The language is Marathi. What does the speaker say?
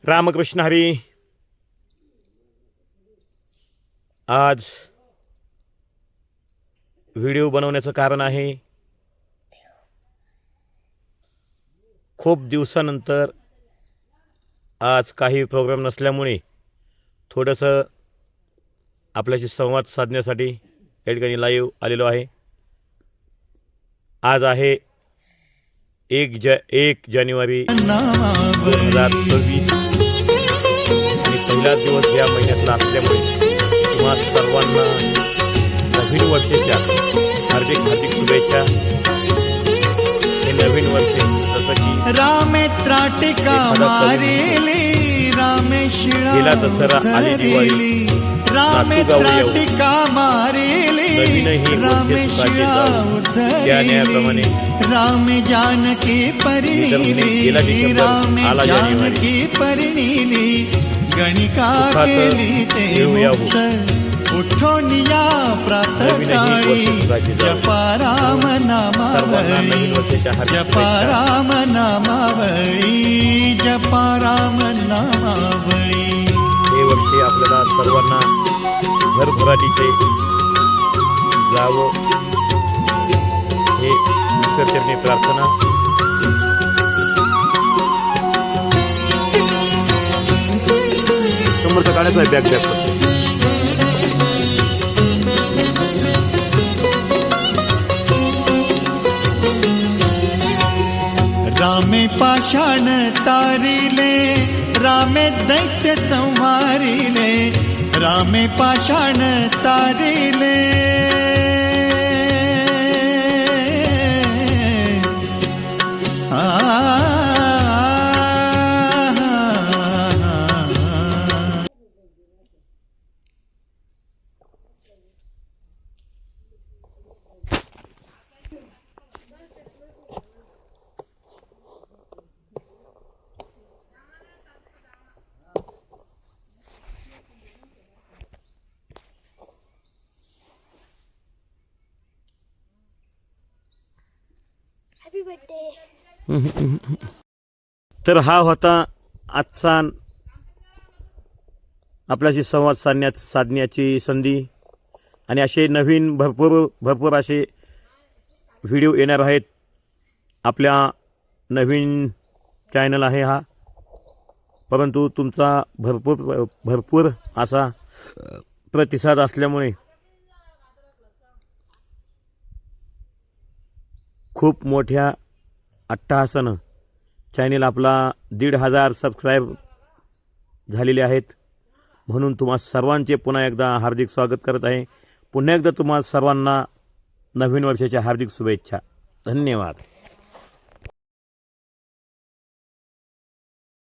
रामकृष्ण हरी. आज व्हिडिओ बनवण्याचं कारण आहे, खूप दिवसानंतर आज काही प्रोग्राम नसल्यामुळे थोडंसं आपल्याशी संवाद साधण्यासाठी या ठिकाणी लाईव्ह आलेलो आहे. आज आहे 1 जानेवारी 2026 आणि पहिला दिवस या महिन्यातला असल्यामुळे तुम्हा सर्वांना नवीन वर्षाच्या हार्दिक हार्दिक शुभेच्छा. हे नवीन वर्ष जसं की रामेत्राटिका मारेली रामेशिळा गेला दसरा आली दिवाळी रामेत्राटिका मारेली रामेशिळा त्या न्यायाप्रमाणे राम जानकी परिणीली राम जानकी परिणीली गणिका केली ते मुक्त उठोनिया प्रातःकाळी जपा राम नामावळी जपा राम नामावळी जपा राम नामावळी. हे वर्ष आपल्याला सर्वांना भरभराटीचे जावं हे ईश्वरचरणी प्रार्थना. समोरचा काढायचा आहे बॅग बॅग. रामे पाषाण तारिले रामे दैत्य संहारिले रामे पाषाण तारिले तर हा होता आजचा आपल्याशी संवाद साधण्याची संधी. आणि असे नवीन भरपूर असे व्हिडिओ येणार आहेत. आपल्या नवीन चॅनल आहे हा, परंतु तुमचा भरपूर असा प्रतिसाद असल्यामुळे खूप मोठ्या अट्टहासानं चॅनल आपला 1,500 सबस्क्राईब झालेले आहेत. म्हणून तुम्हा सर्वांचे पुन्हा एकदा हार्दिक स्वागत करत आहे. पुन्हा एकदा तुम्हा सर्वांना नवीन वर्षाच्या हार्दिक शुभेच्छा. धन्यवाद.